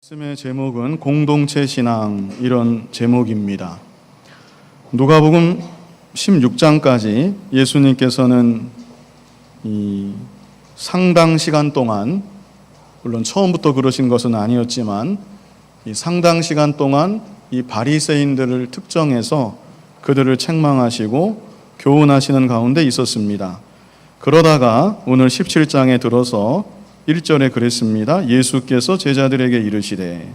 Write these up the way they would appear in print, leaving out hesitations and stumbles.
말씀의 제목은 공동체 신앙, 이런 제목입니다. 누가복음 16장까지 예수님께서는 이 상당 시간 동안, 물론 처음부터 그러신 것은 아니었지만 이 상당 시간 동안 이 바리새인들을 특정해서 그들을 책망하시고 교훈하시는 가운데 있었습니다. 그러다가 오늘 17장에 들어서 1절에 그랬습니다. 예수께서 제자들에게 이르시되,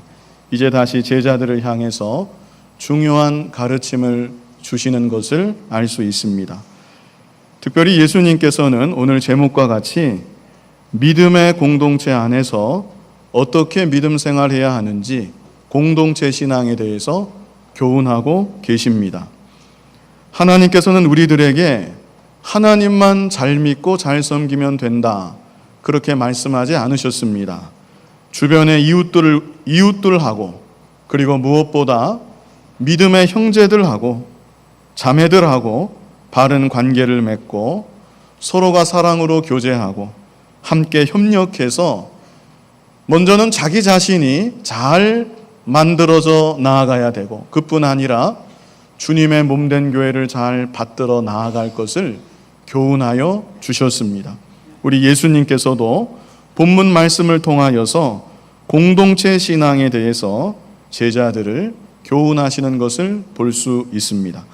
이제 다시 제자들을 향해서 중요한 가르침을 주시는 것을 알 수 있습니다. 특별히 예수님께서는 오늘 제목과 같이 믿음의 공동체 안에서 어떻게 믿음 생활해야 하는지 공동체 신앙에 대해서 교훈하고 계십니다. 하나님께서는 우리들에게 하나님만 잘 믿고 잘 섬기면 된다, 그렇게 말씀하지 않으셨습니다. 주변의 이웃들하고, 그리고 무엇보다 믿음의 형제들하고 자매들하고 바른 관계를 맺고 서로가 사랑으로 교제하고 함께 협력해서 먼저는 자기 자신이 잘 만들어져 나아가야 되고, 그뿐 아니라 주님의 몸된 교회를 잘 받들어 나아갈 것을 교훈하여 주셨습니다. 우리 예수님께서도 본문 말씀을 통하여서 공동체 신앙에 대해서 제자들을 교훈하시는 것을 볼 수 있습니다.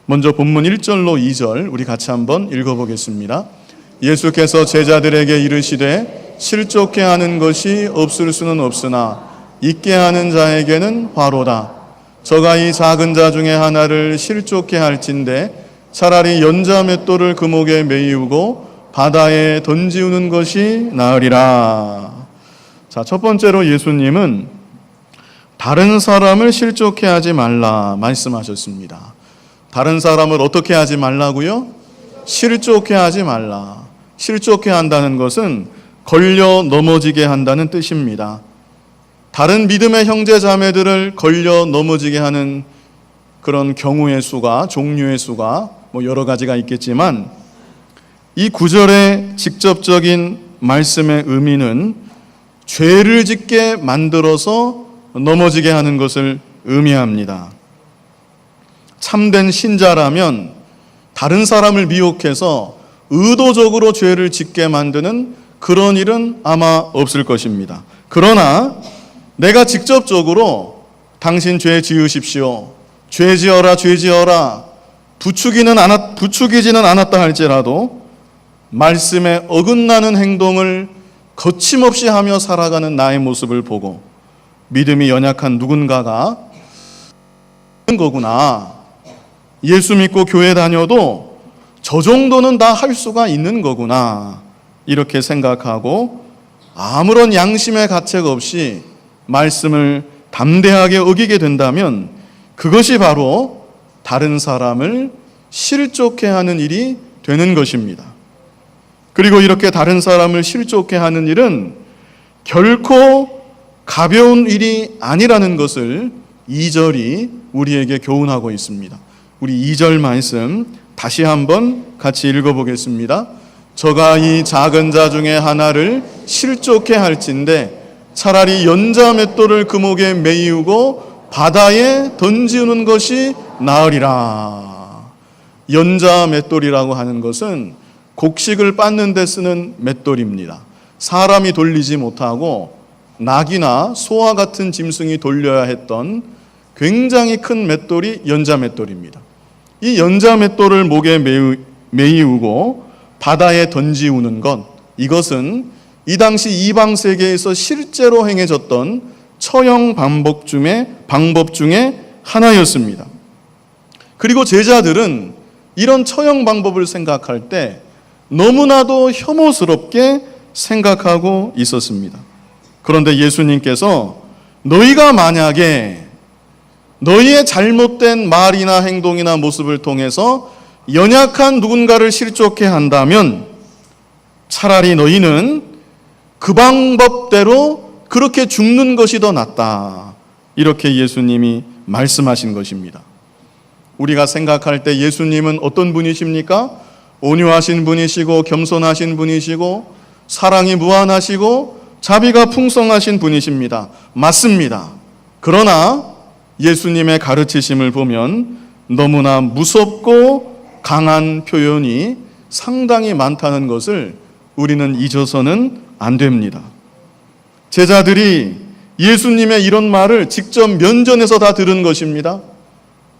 먼저 본문 1절로 2절 우리 같이 한번 읽어보겠습니다. 예수께서 제자들에게 이르시되, 실족케 하는 것이 없을 수는 없으나 있게 하는 자에게는 화로다. 저가 이 작은 자 중에 하나를 실족케 할진대 차라리 연자 맷돌을 그 목에 매이우고 바다에 던지우는 것이 나으리라. 자, 첫 번째로 예수님은 다른 사람을 실족해 하지 말라 말씀하셨습니다. 다른 사람을 어떻게 하지 말라고요? 실족해 하지 말라. 실족해 한다는 것은 걸려 넘어지게 한다는 뜻입니다. 다른 믿음의 형제 자매들을 걸려 넘어지게 하는 그런 경우의 수가, 종류의 수가 여러 가지가 있겠지만, 이 구절의 직접적인 말씀의 의미는 죄를 짓게 만들어서 넘어지게 하는 것을 의미합니다. 참된 신자라면 다른 사람을 미혹해서 의도적으로 죄를 짓게 만드는 그런 일은 아마 없을 것입니다. 그러나 내가 직접적으로 당신 죄 지으십시오, 죄 지어라, 죄 지어라 부추기지는 않았다 할지라도 말씀에 어긋나는 행동을 거침없이 하며 살아가는 나의 모습을 보고 믿음이 연약한 누군가가 있는 거구나, 예수 믿고 교회 다녀도 저 정도는 다 할 수가 있는 거구나, 이렇게 생각하고 아무런 양심의 가책 없이 말씀을 담대하게 어기게 된다면 그것이 바로 다른 사람을 실족해 하는 일이 되는 것입니다. 그리고 이렇게 다른 사람을 실족해 하는 일은 결코 가벼운 일이 아니라는 것을 2절이 우리에게 교훈하고 있습니다. 우리 2절 말씀 다시 한번 같이 읽어보겠습니다. 저가 이 작은 자 중에 하나를 실족해 할진대 차라리 연자 맷돌을 그 목에 매이우고 바다에 던지우는 것이 나으리라. 연자 맷돌이라고 하는 것은 곡식을 빻는 데 쓰는 맷돌입니다. 사람이 돌리지 못하고 낙이나 소와 같은 짐승이 돌려야 했던 굉장히 큰 맷돌이 연자 맷돌입니다. 이 연자 맷돌을 목에 매이우고 바다에 던지우는 것, 이것은 이 당시 이방 세계에서 실제로 행해졌던 처형 방법 중에 하나였습니다. 그리고 제자들은 이런 처형 방법을 생각할 때 너무나도 혐오스럽게 생각하고 있었습니다. 그런데 예수님께서 너희가 만약에 너희의 잘못된 말이나 행동이나 모습을 통해서 연약한 누군가를 실족해 한다면 차라리 너희는 그 방법대로 그렇게 죽는 것이 더 낫다, 이렇게 예수님이 말씀하신 것입니다. 우리가 생각할 때 예수님은 어떤 분이십니까? 온유하신 분이시고 겸손하신 분이시고 사랑이 무한하시고 자비가 풍성하신 분이십니다. 맞습니다. 그러나 예수님의 가르치심을 보면 너무나 무섭고 강한 표현이 상당히 많다는 것을 우리는 잊어서는 안 됩니다. 제자들이 예수님의 이런 말을 직접 면전에서 다 들은 것입니다.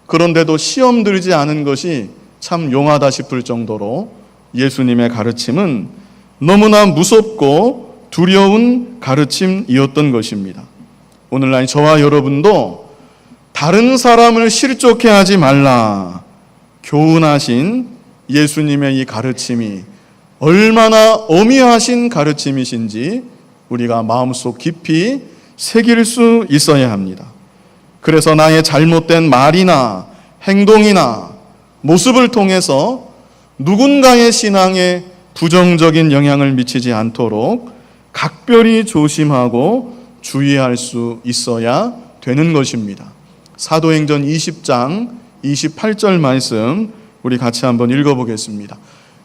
그런데도 시험 들지 않은 것이 참 용하다 싶을 정도로 예수님의 가르침은 너무나 무섭고 두려운 가르침이었던 것입니다. 오늘날 저와 여러분도 다른 사람을 실족해 하지 말라 교훈하신 예수님의 이 가르침이 얼마나 엄미하신 가르침이신지 우리가 마음속 깊이 새길 수 있어야 합니다. 그래서 나의 잘못된 말이나 행동이나 모습을 통해서 누군가의 신앙에 부정적인 영향을 미치지 않도록 각별히 조심하고 주의할 수 있어야 되는 것입니다. 사도행전 20장 28절 말씀 우리 같이 한번 읽어보겠습니다.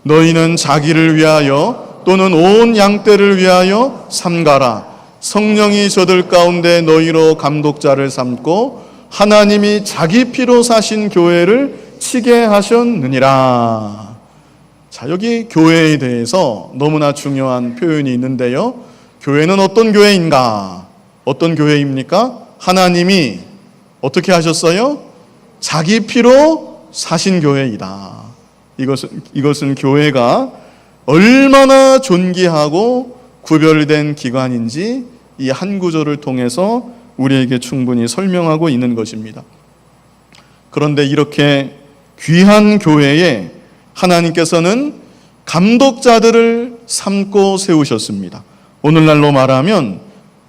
너희는 자기를 위하여 또는 온 양떼를 위하여 삼가라. 성령이 저들 가운데 너희로 감독자를 삼고 하나님이 자기 피로 사신 교회를 치게 하셨느니라. 자, 여기 교회에 대해서 너무나 중요한 표현이 있는데요. 교회는 어떤 교회인가? 어떤 교회입니까? 하나님이 어떻게 하셨어요? 자기 피로 사신 교회이다. 이것은 교회가 얼마나 존귀하고 구별된 기관인지 이 한 구절을 통해서 우리에게 충분히 설명하고 있는 것입니다. 그런데 이렇게 귀한 교회에 하나님께서는 감독자들을 삼고 세우셨습니다. 오늘날로 말하면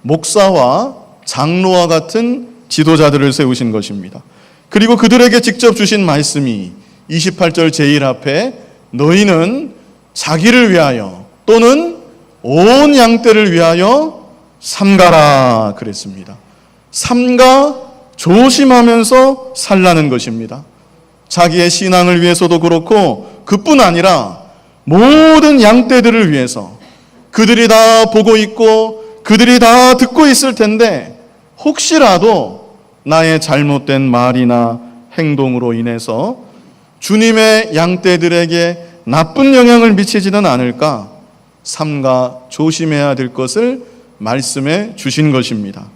목사와 장로와 같은 지도자들을 세우신 것입니다. 그리고 그들에게 직접 주신 말씀이 28절 제일 앞에 너희는 자기를 위하여 또는 온 양떼를 위하여 삼가라 그랬습니다. 삼가 조심하면서 살라는 것입니다. 자기의 신앙을 위해서도 그렇고 그뿐 아니라 모든 양떼들을 위해서 그들이 다 보고 있고 그들이 다 듣고 있을 텐데 혹시라도 나의 잘못된 말이나 행동으로 인해서 주님의 양떼들에게 나쁜 영향을 미치지는 않을까 삼가 조심해야 될 것을 말씀해 주신 것입니다.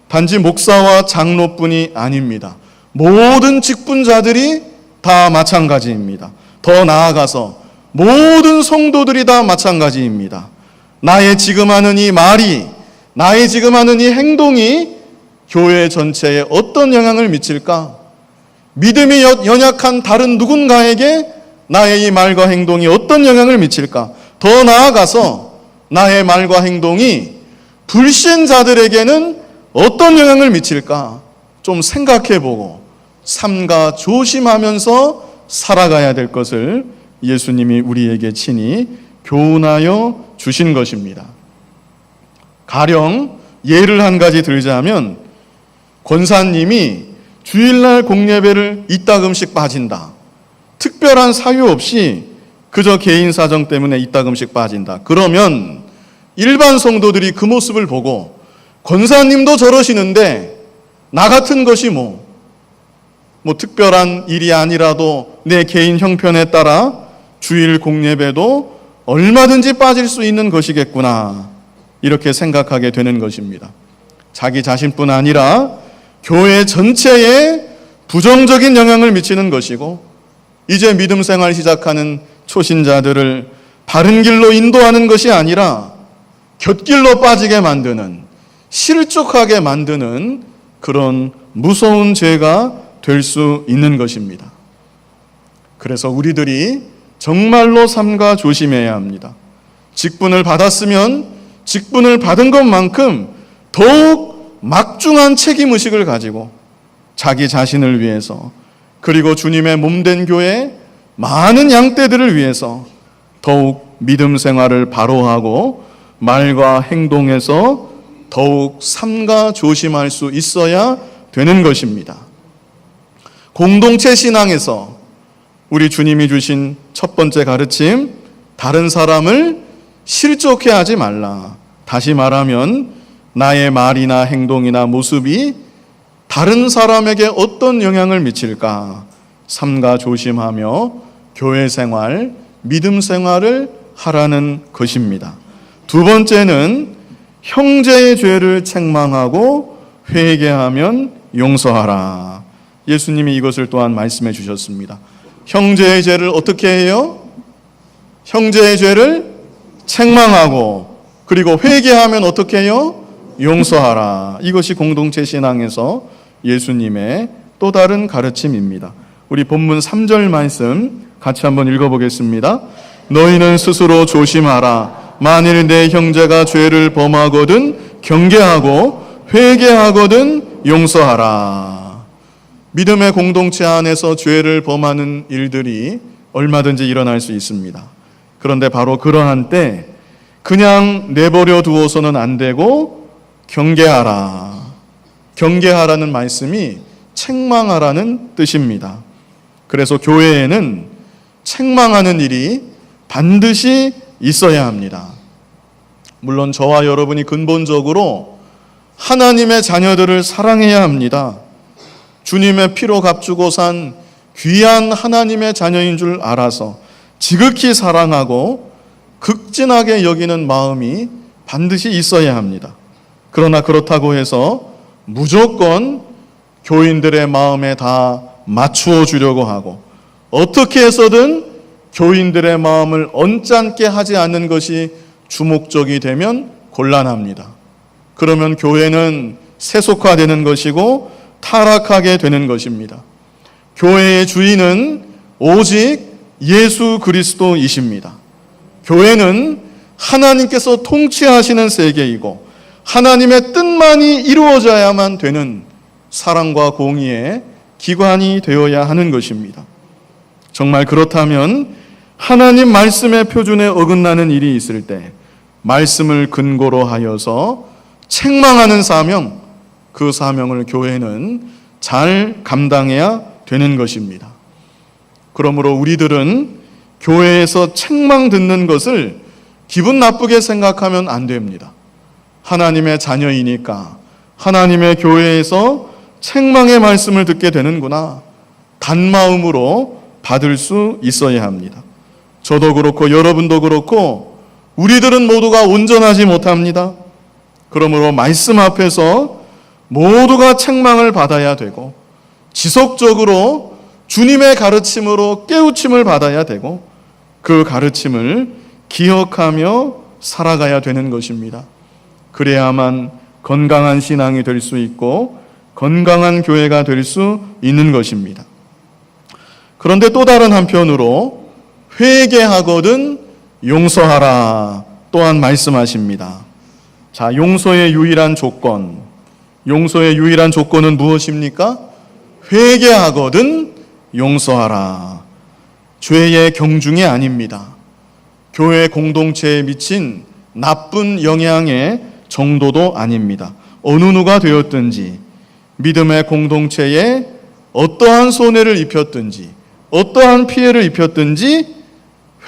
단지 목사와 장로뿐이 아닙니다. 모든 직분자들이 다 마찬가지입니다. 더 나아가서 모든 성도들이 다 마찬가지입니다. 나의 지금 하는 이 말이, 나의 지금 하는 이 행동이 교회 전체에 어떤 영향을 미칠까? 믿음이 연약한 다른 누군가에게 나의 이 말과 행동이 어떤 영향을 미칠까? 더 나아가서 나의 말과 행동이 불신자들에게는 어떤 영향을 미칠까? 좀 생각해보고 삼가 조심하면서 살아가야 될 것을 예수님이 우리에게 친히 교훈하여 주신 것입니다. 가령 예를 한 가지 들자면 권사님이 주일날 공예배를 이따금씩 빠진다. 특별한 사유 없이 그저 개인 사정 때문에 이따금씩 빠진다. 그러면 일반 성도들이 그 모습을 보고 권사님도 저러시는데 나 같은 것이 뭐 특별한 일이 아니라도 내 개인 형편에 따라 주일 공예배도 얼마든지 빠질 수 있는 것이겠구나 이렇게 생각하게 되는 것입니다. 자기 자신뿐 아니라 교회 전체에 부정적인 영향을 미치는 것이고 이제 믿음 생활 시작하는 초신자들을 바른 길로 인도하는 것이 아니라 곁길로 빠지게 만드는 실족하게 만드는 그런 무서운 죄가 될 수 있는 것입니다. 그래서 우리들이 정말로 삼가 조심해야 합니다. 직분을 받았으면 직분을 받은 것만큼 더욱 막중한 책임의식을 가지고 자기 자신을 위해서 그리고 주님의 몸된 교회 많은 양떼들을 위해서 더욱 믿음 생활을 바로 하고 말과 행동에서 더욱 삼가 조심할 수 있어야 되는 것입니다. 공동체 신앙에서 우리 주님이 주신 첫 번째 가르침, 다른 사람을 실족해 하지 말라. 다시 말하면 나의 말이나 행동이나 모습이 다른 사람에게 어떤 영향을 미칠까 삼가 조심하며 교회 생활, 믿음 생활을 하라는 것입니다. 두 번째는 형제의 죄를 책망하고 회개하면 용서하라. 예수님이 이것을 또한 말씀해 주셨습니다. 형제의 죄를 어떻게 해요? 형제의 죄를 책망하고 그리고 회개하면 어떻게 해요? 용서하라. 이것이 공동체 신앙에서 예수님의 또 다른 가르침입니다. 우리 본문 3절 말씀 같이 한번 읽어보겠습니다. 너희는 스스로 조심하라. 만일 내 형제가 죄를 범하거든 경계하고 회개하거든 용서하라. 믿음의 공동체 안에서 죄를 범하는 일들이 얼마든지 일어날 수 있습니다. 그런데 바로 그러한 때 그냥 내버려 두어서는 안 되고 경계하라. 경계하라는 말씀이 책망하라는 뜻입니다. 그래서 교회에는 책망하는 일이 반드시 있어야 합니다. 물론 저와 여러분이 근본적으로 하나님의 자녀들을 사랑해야 합니다. 주님의 피로 값주고 산 귀한 하나님의 자녀인 줄 알아서 지극히 사랑하고 극진하게 여기는 마음이 반드시 있어야 합니다. 그러나 그렇다고 해서 무조건 교인들의 마음에 다 맞추어 주려고 하고 어떻게 해서든 교인들의 마음을 언짢게 하지 않는 것이 주목적이 되면 곤란합니다. 그러면 교회는 세속화되는 것이고 타락하게 되는 것입니다. 교회의 주인은 오직 예수 그리스도이십니다. 교회는 하나님께서 통치하시는 세계이고 하나님의 뜻만이 이루어져야만 되는 사랑과 공의의 기관이 되어야 하는 것입니다. 정말 그렇다면 하나님 말씀의 표준에 어긋나는 일이 있을 때 말씀을 근거로 하여서 책망하는 사명, 그 사명을 교회는 잘 감당해야 되는 것입니다. 그러므로 우리들은 교회에서 책망 듣는 것을 기분 나쁘게 생각하면 안 됩니다. 하나님의 자녀이니까 하나님의 교회에서 책망의 말씀을 듣게 되는구나. 단마음으로 받을 수 있어야 합니다. 저도 그렇고 여러분도 그렇고 우리들은 모두가 온전하지 못합니다. 그러므로 말씀 앞에서 모두가 책망을 받아야 되고 지속적으로 주님의 가르침으로 깨우침을 받아야 되고 그 가르침을 기억하며 살아가야 되는 것입니다. 그래야만 건강한 신앙이 될 수 있고 건강한 교회가 될 수 있는 것입니다. 그런데 또 다른 한편으로 회개하거든 용서하라 또한 말씀하십니다. 자, 용서의 유일한 조건은 무엇입니까? 회개하거든 용서하라. 죄의 경중이 아닙니다. 교회 공동체에 미친 나쁜 영향의 정도도 아닙니다. 어느 누가 되었든지 믿음의 공동체에 어떠한 손해를 입혔든지 어떠한 피해를 입혔든지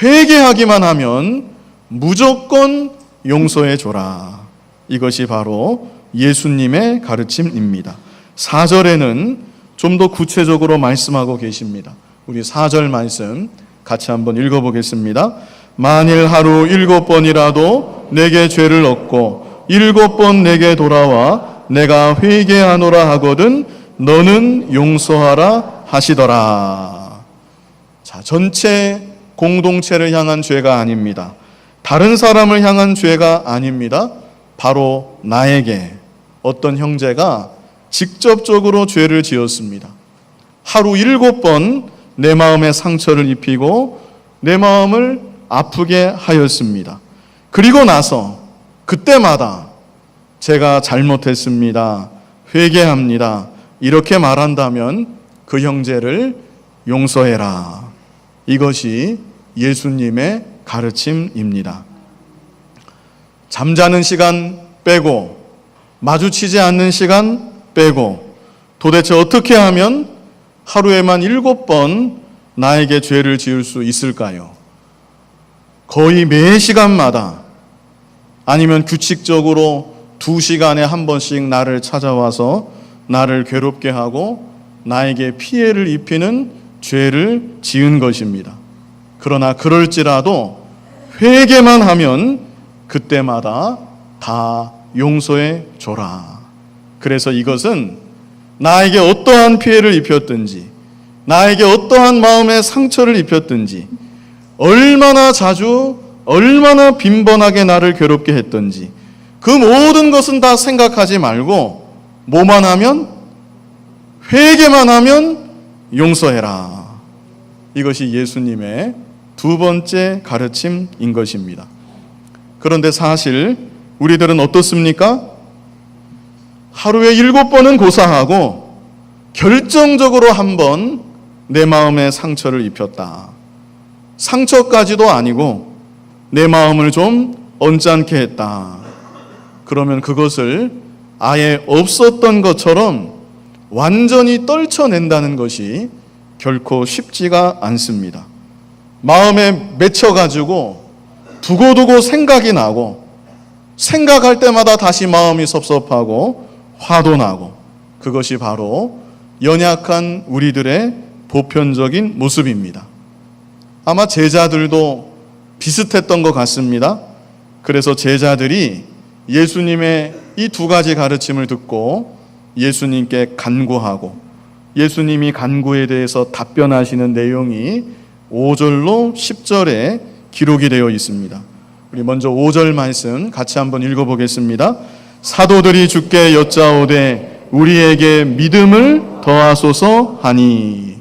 회개하기만 하면 무조건 용서해 줘라. 이것이 바로 예수님의 가르침입니다. 4절에는 좀 더 구체적으로 말씀하고 계십니다. 우리 4절 말씀 같이 한번 읽어보겠습니다. 만일 하루 7번이라도 내게 죄를 얻고 7번 내게 돌아와 내가 회개하노라 하거든 너는 용서하라 하시더라. 자, 전체 공동체를 향한 죄가 아닙니다. 다른 사람을 향한 죄가 아닙니다. 바로 나에게 어떤 형제가 직접적으로 죄를 지었습니다. 하루 7번 내 마음에 상처를 입히고 내 마음을 아프게 하였습니다. 그리고 나서 그때마다 제가 잘못했습니다. 회개합니다. 이렇게 말한다면 그 형제를 용서해라. 이것이 예수님의 가르침입니다. 잠자는 시간 빼고 마주치지 않는 시간 빼고 도대체 어떻게 하면 하루에만 7번 나에게 죄를 지을 수 있을까요? 거의 매 시간마다 아니면 규칙적으로 2시간에 한 번씩 나를 찾아와서 나를 괴롭게 하고 나에게 피해를 입히는 죄를 지은 것입니다. 그러나 그럴지라도 회개만 하면 그때마다 다 용서해 줘라. 그래서 이것은 나에게 어떠한 피해를 입혔든지, 나에게 어떠한 마음의 상처를 입혔든지, 얼마나 자주, 얼마나 빈번하게 나를 괴롭게 했든지 그 모든 것은 다 생각하지 말고 뭐만 하면? 회개만 하면 용서해라. 이것이 예수님의 두 번째 가르침인 것입니다. 그런데 사실 우리들은 어떻습니까? 하루에 7번은 고사하고 결정적으로 한 번 내 마음에 상처를 입혔다. 상처까지도 아니고 내 마음을 좀 언짢게 했다. 그러면 그것을 아예 없었던 것처럼 완전히 떨쳐낸다는 것이 결코 쉽지가 않습니다. 마음에 맺혀가지고 두고두고 생각이 나고 생각할 때마다 다시 마음이 섭섭하고 화도 나고 그것이 바로 연약한 우리들의 보편적인 모습입니다. 아마 제자들도 비슷했던 것 같습니다. 그래서 제자들이 예수님의 이 두 가지 가르침을 듣고 예수님께 간구하고 예수님이 간구에 대해서 답변하시는 내용이 5절로 10절에 기록이 되어 있습니다. 우리 먼저 5절 말씀 같이 한번 읽어보겠습니다. 사도들이 주께 여짜오되 우리에게 믿음을 더하소서 하니.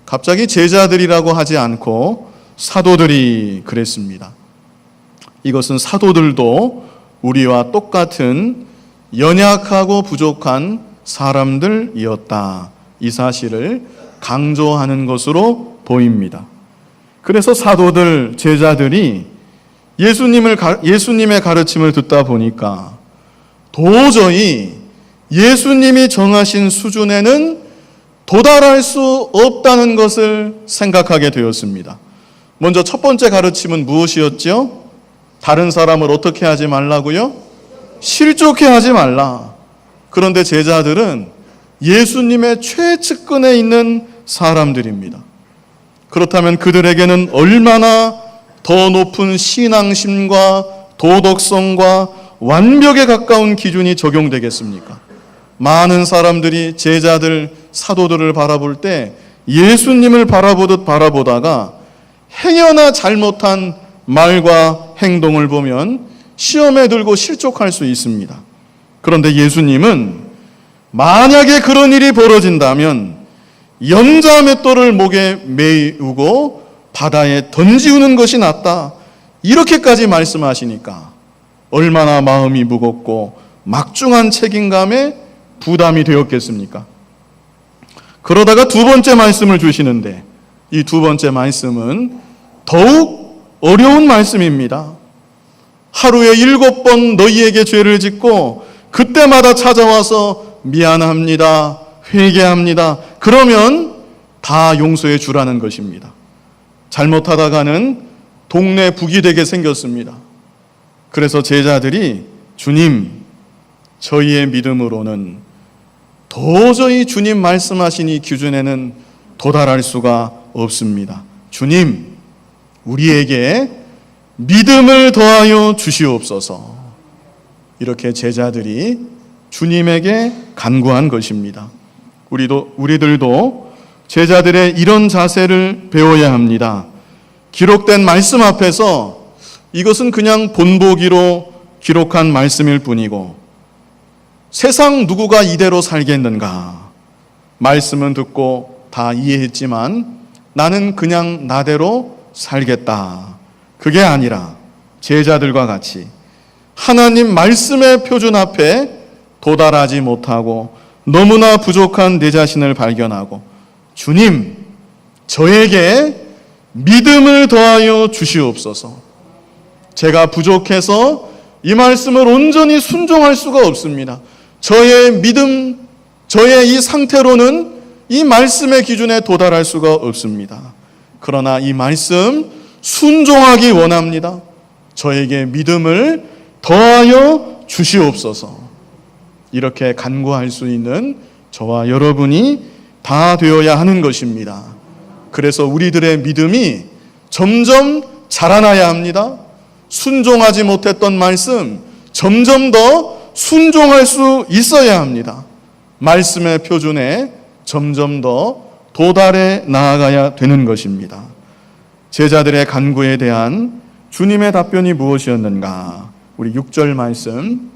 갑자기 제자들이라고 하지 않고 사도들이 그랬습니다. 이것은 사도들도 우리와 똑같은 연약하고 부족한 사람들이었다. 이 사실을 강조하는 것으로 보입니다. 그래서 사도들, 제자들이 예수님의 가르침을 듣다 보니까 도저히 예수님이 정하신 수준에는 도달할 수 없다는 것을 생각하게 되었습니다. 먼저 첫 번째 가르침은 무엇이었죠? 다른 사람을 어떻게 하지 말라고요? 실족해 하지 말라. 그런데 제자들은 예수님의 최측근에 있는 사람들입니다. 그렇다면 그들에게는 얼마나 더 높은 신앙심과 도덕성과 완벽에 가까운 기준이 적용되겠습니까? 많은 사람들이 제자들, 사도들을 바라볼 때 예수님을 바라보듯 바라보다가 행여나 잘못한 말과 행동을 보면 시험에 들고 실족할 수 있습니다. 그런데 예수님은 만약에 그런 일이 벌어진다면 연자맷돌을 목에 메우고 바다에 던지우는 것이 낫다. 이렇게까지 말씀하시니까 얼마나 마음이 무겁고 막중한 책임감에 부담이 되었겠습니까? 그러다가 두 번째 말씀을 주시는데 이 두 번째 말씀은 더욱 어려운 말씀입니다. 하루에 7번 너희에게 죄를 짓고 그때마다 찾아와서 미안합니다, 회개합니다. 그러면 다 용서해 주라는 것입니다. 잘못하다가는 동네 북이 되게 생겼습니다. 그래서 제자들이 주님, 저희의 믿음으로는 도저히 주님 말씀하신 이 기준에는 도달할 수가 없습니다. 주님, 우리에게 믿음을 더하여 주시옵소서. 이렇게 제자들이 주님에게 간구한 것입니다. 우리들도 제자들의 이런 자세를 배워야 합니다. 기록된 말씀 앞에서 이것은 그냥 본보기로 기록한 말씀일 뿐이고 세상 누구가 이대로 살겠는가? 말씀은 듣고 다 이해했지만 나는 그냥 나대로 살겠다. 그게 아니라 제자들과 같이 하나님 말씀의 표준 앞에 도달하지 못하고 너무나 부족한 내 자신을 발견하고 주님, 저에게 믿음을 더하여 주시옵소서. 제가 부족해서 이 말씀을 온전히 순종할 수가 없습니다. 저의 믿음, 저의 이 상태로는 이 말씀의 기준에 도달할 수가 없습니다. 그러나 이 말씀 순종하기 원합니다. 저에게 믿음을 더하여 주시옵소서. 이렇게 간구할 수 있는 저와 여러분이 다 되어야 하는 것입니다. 그래서 우리들의 믿음이 점점 자라나야 합니다. 순종하지 못했던 말씀 점점 더 순종할 수 있어야 합니다. 말씀의 표준에 점점 더 도달해 나아가야 되는 것입니다. 제자들의 간구에 대한 주님의 답변이 무엇이었는가? 우리 6절 말씀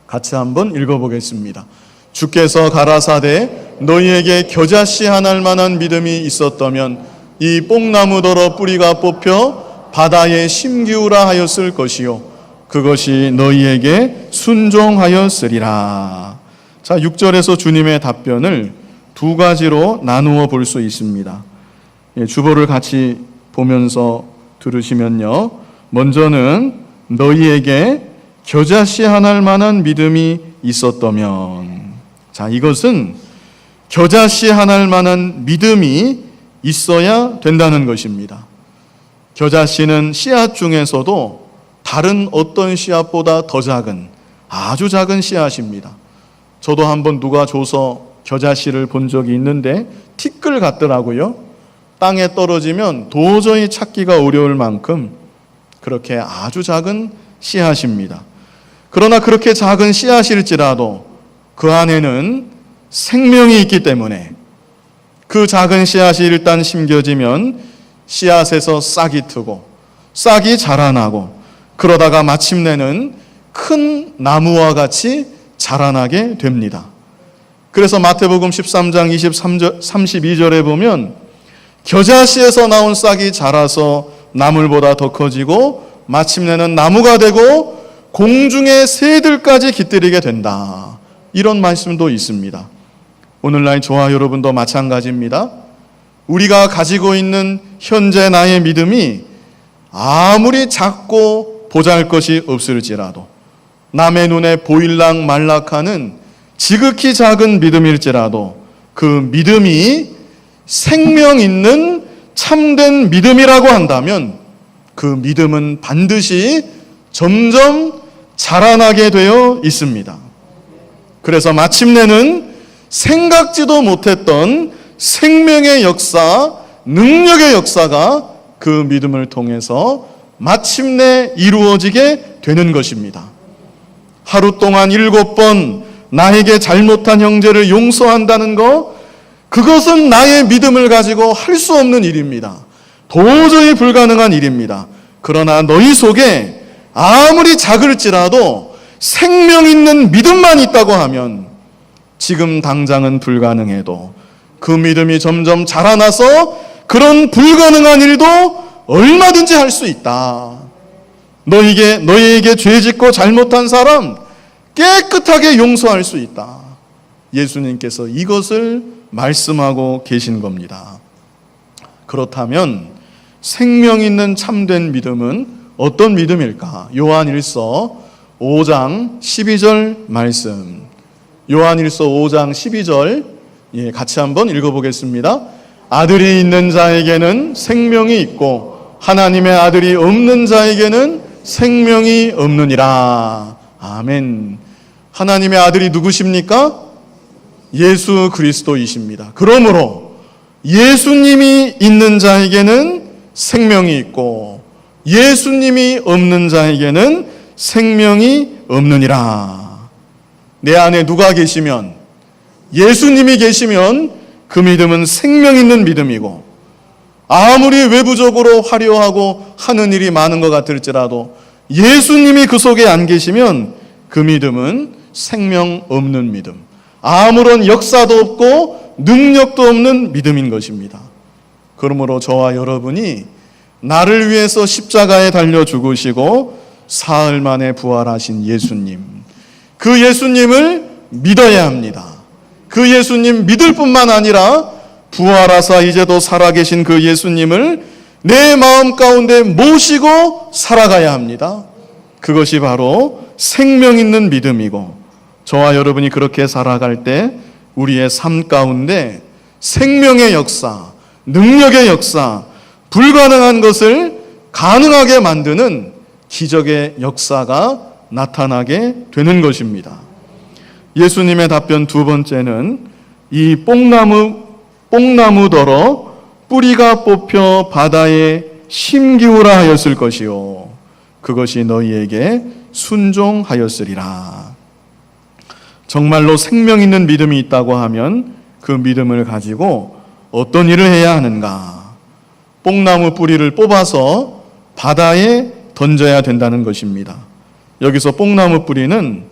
같이 한번 읽어보겠습니다. 주께서 가라사대 너희에게 겨자씨 하나일 만한 믿음이 있었다면 이 뽕나무더러 뿌리가 뽑혀 바다에 심기우라 하였을 것이요 그것이 너희에게 순종하였으리라. 자, 6절에서 주님의 답변을 두 가지로 나누어 볼 수 있습니다. 주보를 같이 보면서 들으시면요. 먼저는 너희에게 겨자씨 하나일 만한 믿음이 있었다면. 자, 이것은 겨자씨 하나일 만한 믿음이 있어야 된다는 것입니다. 겨자씨는 씨앗 중에서도 다른 어떤 씨앗보다 더 작은 아주 작은 씨앗입니다. 저도 한번 누가 줘서 겨자씨를 본 적이 있는데 티끌 같더라고요. 땅에 떨어지면 도저히 찾기가 어려울 만큼 그렇게 아주 작은 씨앗입니다. 그러나 그렇게 작은 씨앗일지라도 그 안에는 생명이 있기 때문에 그 작은 씨앗이 일단 심겨지면 씨앗에서 싹이 트고 싹이 자라나고 그러다가 마침내는 큰 나무와 같이 자라나게 됩니다. 그래서 마태복음 13장 32절에 보면 겨자씨에서 나온 싹이 자라서 나물보다 더 커지고 마침내는 나무가 되고 공중의 새들까지 깃들이게 된다. 이런 말씀도 있습니다. 오늘날 저와 여러분도 마찬가지입니다. 우리가 가지고 있는 현재 나의 믿음이 아무리 작고 보잘것이 없을지라도 남의 눈에 보일락 말락하는 지극히 작은 믿음일지라도 그 믿음이 생명 있는 참된 믿음이라고 한다면 그 믿음은 반드시 점점 자라나게 되어 있습니다. 그래서 마침내는 생각지도 못했던 생명의 역사, 능력의 역사가 그 믿음을 통해서 마침내 이루어지게 되는 것입니다. 하루 동안 7번 나에게 잘못한 형제를 용서한다는 것, 그것은 나의 믿음을 가지고 할 수 없는 일입니다. 도저히 불가능한 일입니다. 그러나 너희 속에 아무리 작을지라도 생명 있는 믿음만 있다고 하면 지금 당장은 불가능해도 그 믿음이 점점 자라나서 그런 불가능한 일도 얼마든지 할 수 있다. 너희에게 죄짓고 잘못한 사람 깨끗하게 용서할 수 있다. 예수님께서 이것을 말씀하고 계신 겁니다. 그렇다면 생명 있는 참된 믿음은 어떤 믿음일까? 요한일서 5장 12절 말씀. 요한일서 5장 12절 같이 한번 읽어보겠습니다. 아들이 있는 자에게는 생명이 있고 하나님의 아들이 없는 자에게는 생명이 없느니라. 아멘. 하나님의 아들이 누구십니까? 예수 그리스도이십니다. 그러므로 예수님이 있는 자에게는 생명이 있고 예수님이 없는 자에게는 생명이 없느니라. 내 안에 누가 계시면, 예수님이 계시면 그 믿음은 생명 있는 믿음이고 아무리 외부적으로 화려하고 하는 일이 많은 것 같을지라도 예수님이 그 속에 안 계시면 그 믿음은 생명 없는 믿음, 아무런 역사도 없고 능력도 없는 믿음인 것입니다. 그러므로 저와 여러분이 나를 위해서 십자가에 달려 죽으시고 사흘 만에 부활하신 예수님, 그 예수님을 믿어야 합니다. 그 예수님 믿을 뿐만 아니라 부활하사 이제도 살아계신 그 예수님을 내 마음 가운데 모시고 살아가야 합니다. 그것이 바로 생명 있는 믿음이고, 저와 여러분이 그렇게 살아갈 때 우리의 삶 가운데 생명의 역사, 능력의 역사, 불가능한 것을 가능하게 만드는 기적의 역사가 나타나게 되는 것입니다. 예수님의 답변 두 번째는 이 뽕나무더러 뿌리가 뽑혀 바다에 심기우라 하였을 것이요 그것이 너희에게 순종하였으리라. 정말로 생명 있는 믿음이 있다고 하면 그 믿음을 가지고 어떤 일을 해야 하는가? 뽕나무 뿌리를 뽑아서 바다에 던져야 된다는 것입니다. 여기서 뽕나무 뿌리는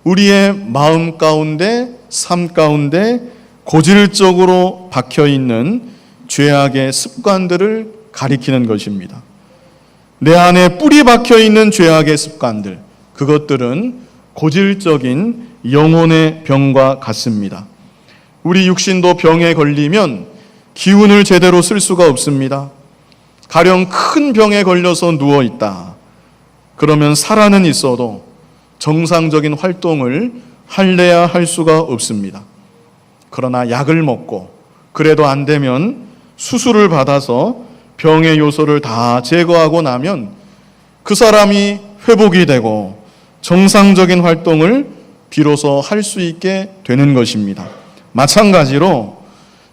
우리의 마음 가운데, 삶 가운데 고질적으로 박혀있는 죄악의 습관들을 가리키는 것입니다. 내 안에 뿌리 박혀있는 죄악의 습관들, 그것들은 고질적인 영혼의 병과 같습니다. 우리 육신도 병에 걸리면 기운을 제대로 쓸 수가 없습니다. 가령 큰 병에 걸려서 누워있다. 그러면 살아는 있어도 정상적인 활동을 할래야 할 수가 없습니다. 그러나 약을 먹고 그래도 안 되면 수술을 받아서 병의 요소를 다 제거하고 나면 그 사람이 회복이 되고 정상적인 활동을 비로소 할 수 있게 되는 것입니다. 마찬가지로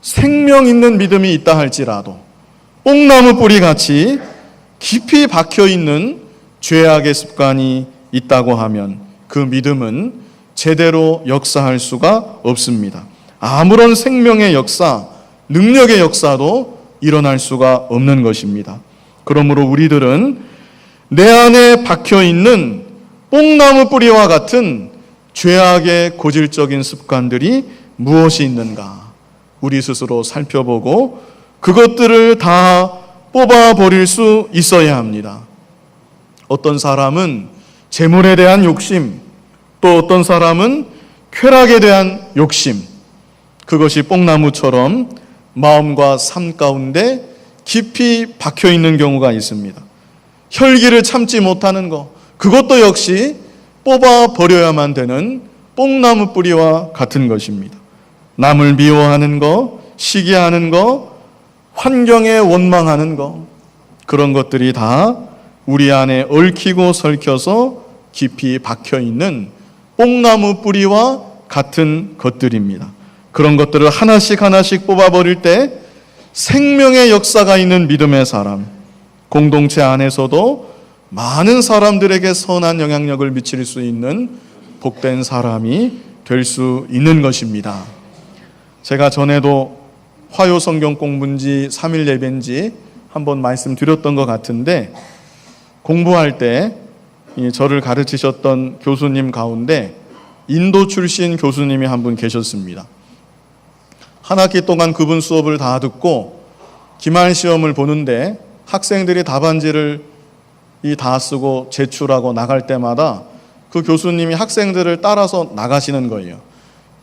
생명 있는 믿음이 있다 할지라도 뽕나무 뿌리같이 깊이 박혀있는 죄악의 습관이 있다고 하면 그 믿음은 제대로 역사할 수가 없습니다. 아무런 생명의 역사, 능력의 역사도 일어날 수가 없는 것입니다. 그러므로 우리들은 내 안에 박혀있는 뽕나무 뿌리와 같은 죄악의 고질적인 습관들이 무엇이 있는가 우리 스스로 살펴보고 그것들을 다 뽑아버릴 수 있어야 합니다. 어떤 사람은 재물에 대한 욕심, 또 어떤 사람은 쾌락에 대한 욕심, 그것이 뽕나무처럼 마음과 삶 가운데 깊이 박혀있는 경우가 있습니다. 혈기를 참지 못하는 것, 그것도 역시 뽑아버려야만 되는 뽕나무 뿌리와 같은 것입니다. 남을 미워하는 것, 시기하는 것, 환경에 원망하는 것, 그런 것들이 다 우리 안에 얽히고 설켜서 깊이 박혀있는 뽕나무 뿌리와 같은 것들입니다. 그런 것들을 하나씩 하나씩 뽑아버릴 때 생명의 역사가 있는 믿음의 사람, 공동체 안에서도 많은 사람들에게 선한 영향력을 미칠 수 있는 복된 사람이 될 수 있는 것입니다. 제가 전에도 화요 성경 공부인지 3일 예배인지 한번 말씀드렸던 것 같은데 공부할 때 저를 가르치셨던 교수님 가운데 인도 출신 교수님이 한 분 계셨습니다. 한 학기 동안 그분 수업을 다 듣고 기말 시험을 보는데 학생들이 답안지를 다 쓰고 제출하고 나갈 때마다 그 교수님이 학생들을 따라서 나가시는 거예요.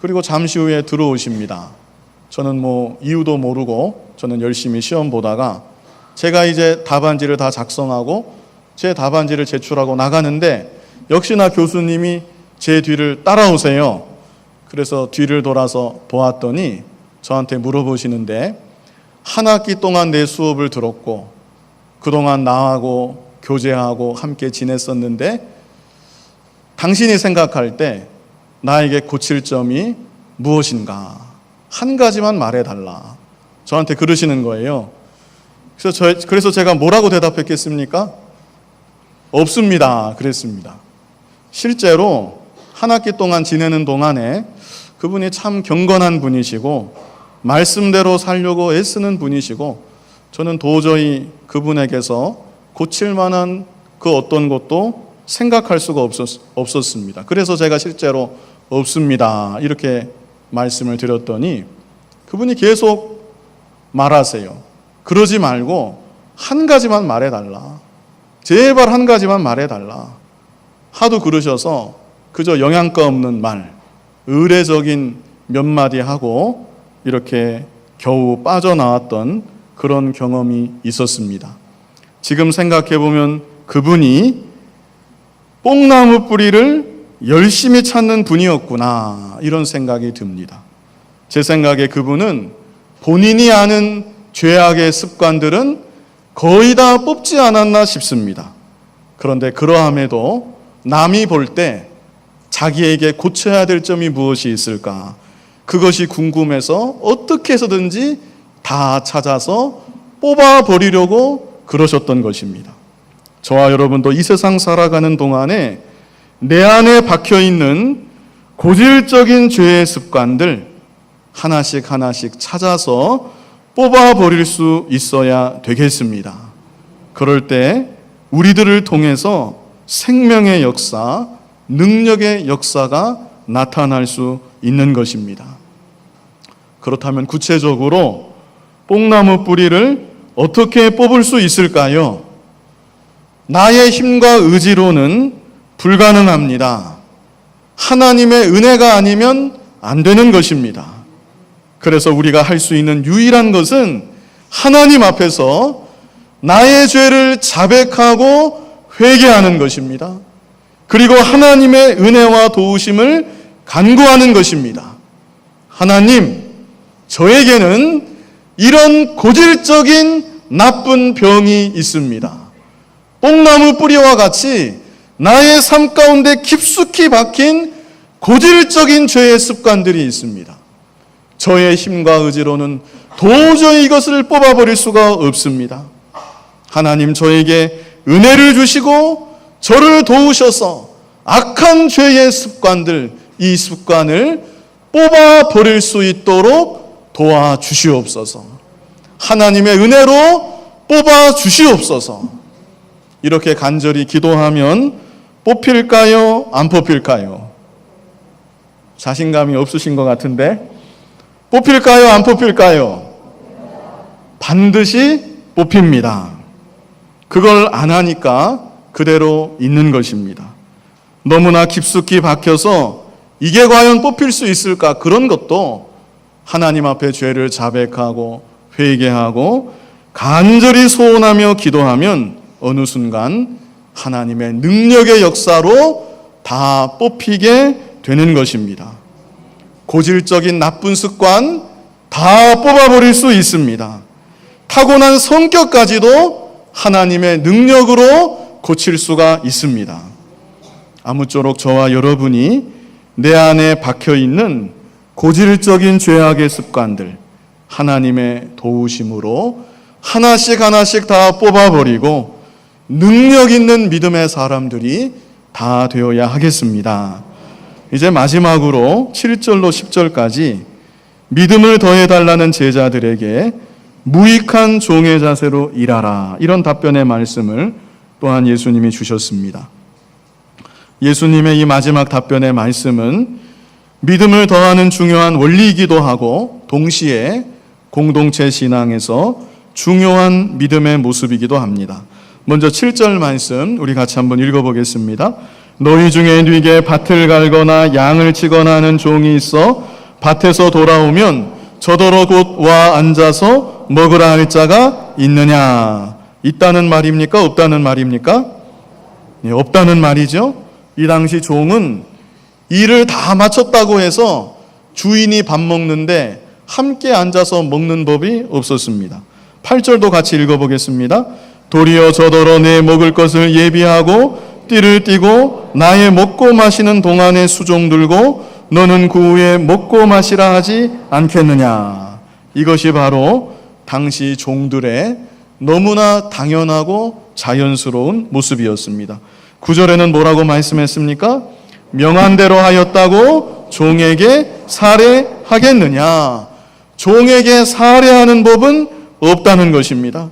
그리고 잠시 후에 들어오십니다. 저는 이유도 모르고 저는 열심히 시험 보다가 제가 이제 답안지를 다 작성하고 제 답안지를 제출하고 나가는데 역시나 교수님이 제 뒤를 따라오세요. 그래서 뒤를 돌아서 보았더니 저한테 물어보시는데 한 학기 동안 내 수업을 들었고 그동안 나하고 교제하고 함께 지냈었는데 당신이 생각할 때 나에게 고칠 점이 무엇인가? 한 가지만 말해달라. 저한테 그러시는 거예요. 그래서 제가 뭐라고 대답했겠습니까? 없습니다. 그랬습니다. 실제로 한 학기 동안 지내는 동안에 그분이 참 경건한 분이시고 말씀대로 살려고 애쓰는 분이시고 저는 도저히 그분에게서 고칠 만한 그 어떤 것도 생각할 수가 없었습니다. 그래서 제가 실제로 없습니다. 이렇게 말씀을 드렸더니 그분이 계속 말하세요. 그러지 말고 한 가지만 말해달라. 제발 한 가지만 말해달라. 하도 그러셔서 그저 영양가 없는 말, 의례적인 몇 마디 하고 이렇게 겨우 빠져나왔던 그런 경험이 있었습니다. 지금 생각해보면 그분이 뽕나무 뿌리를 열심히 찾는 분이었구나 이런 생각이 듭니다. 제 생각에 그분은 본인이 아는 죄악의 습관들은 거의 다 뽑지 않았나 싶습니다. 그런데 그러함에도 남이 볼 때 자기에게 고쳐야 될 점이 무엇이 있을까? 그것이 궁금해서 어떻게 해서든지 다 찾아서 뽑아버리려고 그러셨던 것입니다. 저와 여러분도 이 세상 살아가는 동안에 내 안에 박혀있는 고질적인 죄의 습관들 하나씩 하나씩 찾아서 뽑아버릴 수 있어야 되겠습니다. 그럴 때 우리들을 통해서 생명의 역사, 능력의 역사가 나타날 수 있는 것입니다. 그렇다면 구체적으로 뽕나무 뿌리를 어떻게 뽑을 수 있을까요? 나의 힘과 의지로는 불가능합니다. 하나님의 은혜가 아니면 안 되는 것입니다. 그래서 우리가 할 수 있는 유일한 것은 하나님 앞에서 나의 죄를 자백하고 회개하는 것입니다. 그리고 하나님의 은혜와 도우심을 간구하는 것입니다. 하나님, 저에게는 이런 고질적인 나쁜 병이 있습니다. 뽕나무 뿌리와 같이 나의 삶 가운데 깊숙이 박힌 고질적인 죄의 습관들이 있습니다. 저의 힘과 의지로는 도저히 이것을 뽑아버릴 수가 없습니다. 하나님, 저에게 은혜를 주시고 저를 도우셔서 악한 죄의 습관들, 이 습관을 뽑아버릴 수 있도록 도와주시옵소서. 하나님의 은혜로 뽑아주시옵소서. 이렇게 간절히 기도하면 뽑힐까요? 안 뽑힐까요? 자신감이 없으신 것 같은데 뽑힐까요? 안 뽑힐까요? 반드시 뽑힙니다. 그걸 안 하니까 그대로 있는 것입니다. 너무나 깊숙이 박혀서 이게 과연 뽑힐 수 있을까? 그런 것도 하나님 앞에 죄를 자백하고 회개하고 간절히 소원하며 기도하면 어느 순간 하나님의 능력의 역사로 다 뽑히게 되는 것입니다. 고질적인 나쁜 습관 다 뽑아버릴 수 있습니다. 타고난 성격까지도 하나님의 능력으로 고칠 수가 있습니다. 아무쪼록 저와 여러분이 내 안에 박혀있는 고질적인 죄악의 습관들 하나님의 도우심으로 하나씩 하나씩 다 뽑아버리고 능력 있는 믿음의 사람들이 다 되어야 하겠습니다. 이제 마지막으로 7절로 10절까지 믿음을 더해달라는 제자들에게 무익한 종의 자세로 일하라, 이런 답변의 말씀을 또한 예수님이 주셨습니다. 예수님의 이 마지막 답변의 말씀은 믿음을 더하는 중요한 원리이기도 하고 동시에 공동체 신앙에서 중요한 믿음의 모습이기도 합니다. 먼저 7절 말씀 우리 같이 한번 읽어보겠습니다. 너희 중에 네게 밭을 갈거나 양을 치거나 하는 종이 있어 밭에서 돌아오면 저더러 곧 와 앉아서 먹으라 할 자가 있느냐? 있다는 말입니까? 없다는 말입니까? 네, 없다는 말이죠. 이 당시 종은 일을 다 마쳤다고 해서 주인이 밥 먹는데 함께 앉아서 먹는 법이 없었습니다. 8절도 같이 읽어보겠습니다. 도리어 저더러 내 먹을 것을 예비하고 띠를 띠고 나의 먹고 마시는 동안에 수종 들고 너는 그 후에 먹고 마시라 하지 않겠느냐. 이것이 바로 당시 종들의 너무나 당연하고 자연스러운 모습이었습니다. 9절에는 뭐라고 말씀했습니까? 명한대로 하였다고 종에게 살해하겠느냐. 종에게 살해하는 법은 없다는 것입니다.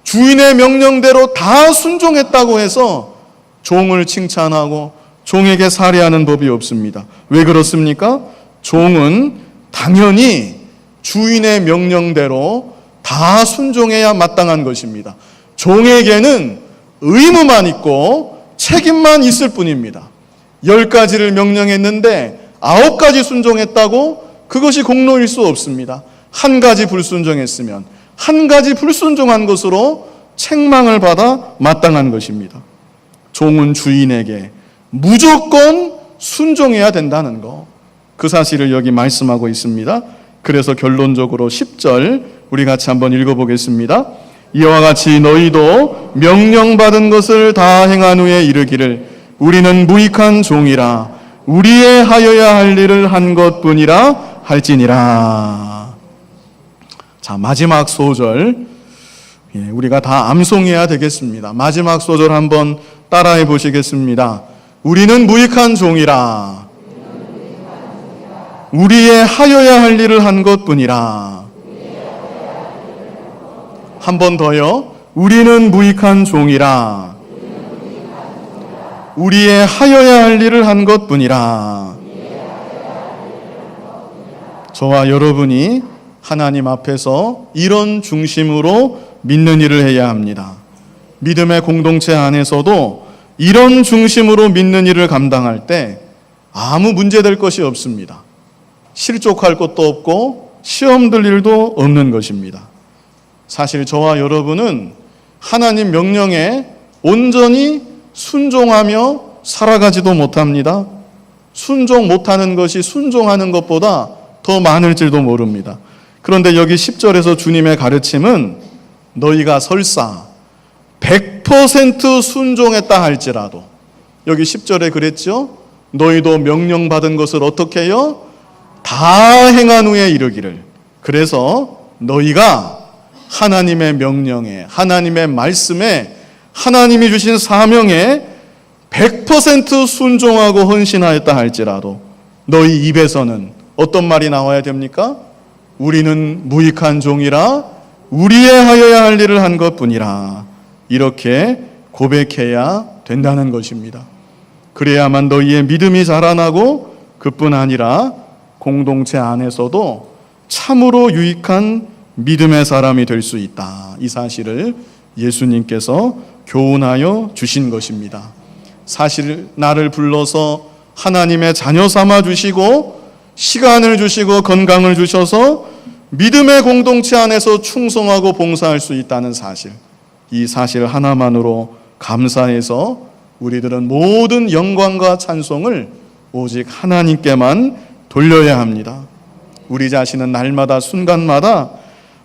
주인의 명령대로 다 순종했다고 해서 종을 칭찬하고 종에게 살해하는 법이 없습니다. 왜 그렇습니까? 종은 당연히 주인의 명령대로 다 순종해야 마땅한 것입니다. 종에게는 의무만 있고 책임만 있을 뿐입니다. 10가지를 명령했는데 9가지 순종했다고 그것이 공로일 수 없습니다. 1가지 불순종했으면 1가지 불순종한 것으로 책망을 받아 마땅한 것입니다. 종은 주인에게 무조건 순종해야 된다는 거, 그 사실을 여기 말씀하고 있습니다. 그래서 결론적으로 10절 우리 같이 한번 읽어보겠습니다. 이와 같이 너희도 명령받은 것을 다 행한 후에 이르기를 우리는 무익한 종이라 우리의 하여야 할 일을 한 것뿐이라 할지니라. 자, 마지막 소절 우리가 다 암송해야 되겠습니다. 마지막 소절 한번 따라해 보시겠습니다. 우리는 무익한 종이라 우리의 하여야 할 일을 한 것뿐이라. 한 번 더요. 우리는 무익한 종이라 우리의 하여야 할 일을 한 것뿐이라. 저와 여러분이 하나님 앞에서 이런 중심으로 믿는 일을 해야 합니다. 믿음의 공동체 안에서도 이런 중심으로 믿는 일을 감당할 때 아무 문제될 것이 없습니다. 실족할 것도 없고 시험 들 일도 없는 것입니다. 사실 저와 여러분은 하나님 명령에 온전히 순종하며 살아가지도 못합니다. 순종 못하는 것이 순종하는 것보다 더 많을지도 모릅니다. 그런데 여기 10절에서 주님의 가르침은 너희가 설사 100% 순종했다 할지라도, 여기 10절에 그랬죠? 너희도 명령받은 것을 어떻게 해요? 다 행한 후에 이르기를. 그래서 너희가 하나님의 명령에, 하나님의 말씀에, 하나님이 주신 사명에 100% 순종하고 헌신하였다 할지라도 너희 입에서는 어떤 말이 나와야 됩니까? 우리는 무익한 종이라 우리의 하여야 할 일을 한 것뿐이라. 이렇게 고백해야 된다는 것입니다. 그래야만 너희의 믿음이 자라나고 그뿐 아니라 공동체 안에서도 참으로 유익한 믿음의 사람이 될 수 있다. 이 사실을 예수님께서 교훈하여 주신 것입니다. 사실 나를 불러서 하나님의 자녀 삼아 주시고 시간을 주시고 건강을 주셔서 믿음의 공동체 안에서 충성하고 봉사할 수 있다는 사실, 이 사실 하나만으로 감사해서 우리들은 모든 영광과 찬송을 오직 하나님께만 돌려야 합니다. 우리 자신은 날마다 순간마다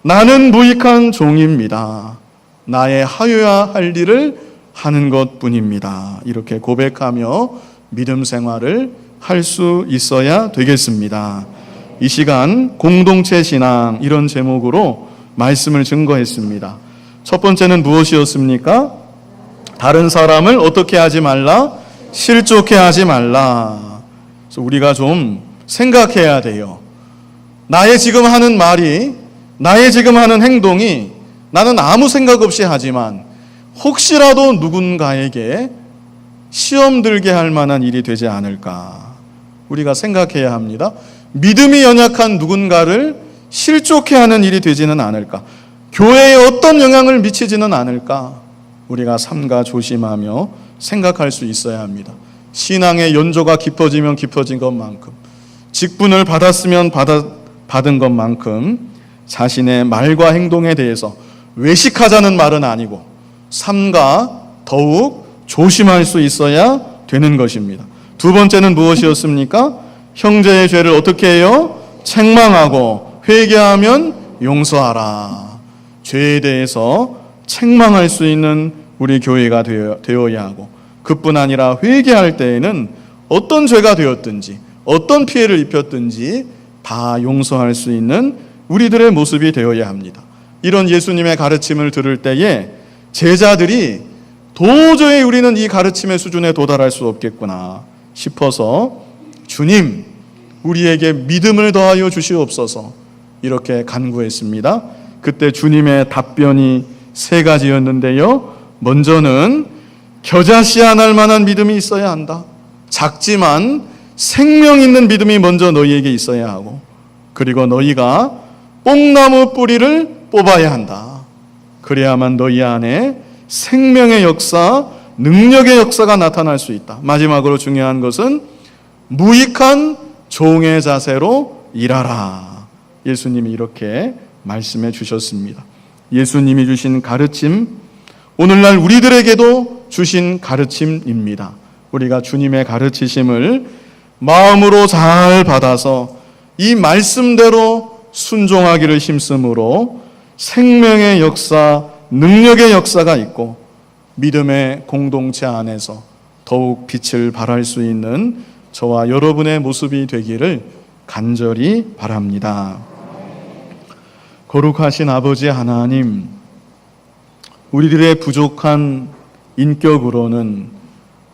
나는 무익한 종입니다. 나의 하여야 할 일을 하는 것뿐입니다. 이렇게 고백하며 믿음 생활을 할 수 있어야 되겠습니다. 이 시간 공동체 신앙, 이런 제목으로 말씀을 증거했습니다. 첫 번째는 무엇이었습니까? 다른 사람을 어떻게 하지 말라? 실족해 하지 말라. 그래서 우리가 좀 생각해야 돼요. 나의 지금 하는 말이, 나의 지금 하는 행동이 나는 아무 생각 없이 하지만 혹시라도 누군가에게 시험 들게 할 만한 일이 되지 않을까? 우리가 생각해야 합니다. 믿음이 연약한 누군가를 실족해 하는 일이 되지는 않을까? 교회에 어떤 영향을 미치지는 않을까? 우리가 삼가 조심하며 생각할 수 있어야 합니다. 신앙의 연조가 깊어지면 깊어진 것만큼, 직분을 받았으면 받은 것만큼 자신의 말과 행동에 대해서 외식하자는 말은 아니고 삼가 더욱 조심할 수 있어야 되는 것입니다. 두 번째는 무엇이었습니까? 형제의 죄를 어떻게 해요? 책망하고 회개하면 용서하라. 죄에 대해서 책망할 수 있는 우리 교회가 되어야 하고, 그뿐 아니라 회개할 때에는 어떤 죄가 되었든지 어떤 피해를 입혔든지 다 용서할 수 있는 우리들의 모습이 되어야 합니다. 이런 예수님의 가르침을 들을 때에 제자들이 도저히 우리는 이 가르침의 수준에 도달할 수 없겠구나 싶어서 주님, 우리에게 믿음을 더하여 주시옵소서 이렇게 간구했습니다. 그때 주님의 답변이 세 가지였는데요. 먼저는 겨자씨앗 만한 믿음이 있어야 한다. 작지만 생명 있는 믿음이 먼저 너희에게 있어야 하고, 그리고 너희가 뽕나무 뿌리를 뽑아야 한다. 그래야만 너희 안에 생명의 역사, 능력의 역사가 나타날 수 있다. 마지막으로 중요한 것은 무익한 종의 자세로 일하라. 예수님이 이렇게 말씀해 주셨습니다. 예수님이 주신 가르침, 오늘날 우리들에게도 주신 가르침입니다. 우리가 주님의 가르치심을 마음으로 잘 받아서 이 말씀대로 순종하기를 힘쓰므로 생명의 역사, 능력의 역사가 있고 믿음의 공동체 안에서 더욱 빛을 발할 수 있는 저와 여러분의 모습이 되기를 간절히 바랍니다. 거룩하신 아버지 하나님, 우리들의 부족한 인격으로는,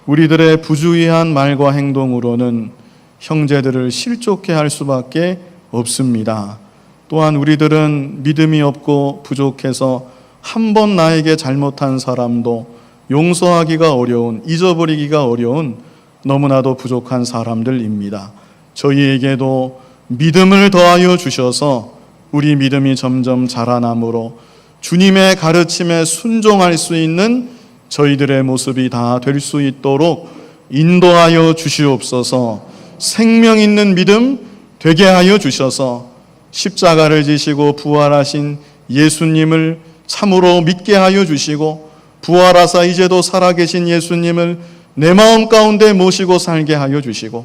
우리들의 부주의한 말과 행동으로는 형제들을 실족해 할 수밖에 없습니다. 또한 우리들은 믿음이 없고 부족해서 한 번 나에게 잘못한 사람도 용서하기가 어려운, 잊어버리기가 어려운 너무나도 부족한 사람들입니다. 저희에게도 믿음을 더하여 주셔서 우리 믿음이 점점 자라남으로 주님의 가르침에 순종할 수 있는 저희들의 모습이 다 될 수 있도록 인도하여 주시옵소서. 생명 있는 믿음 되게 하여 주셔서 십자가를 지시고 부활하신 예수님을 참으로 믿게 하여 주시고, 부활하사 이제도 살아계신 예수님을 내 마음 가운데 모시고 살게 하여 주시고,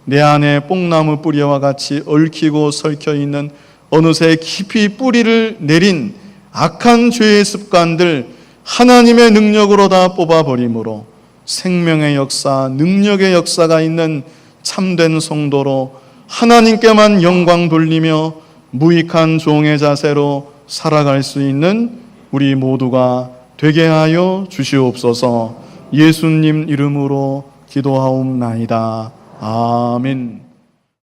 내 안에 뽕나무 뿌리와 같이 얽히고 설켜 있는 어느새 깊이 뿌리를 내린 악한 죄의 습관들 하나님의 능력으로 다 뽑아버림으로 생명의 역사, 능력의 역사가 있는 참된 성도로 하나님께만 영광 돌리며 무익한 종의 자세로 살아갈 수 있는 우리 모두가 되게 하여 주시옵소서. 예수님 이름으로 기도하옵나이다. 아멘.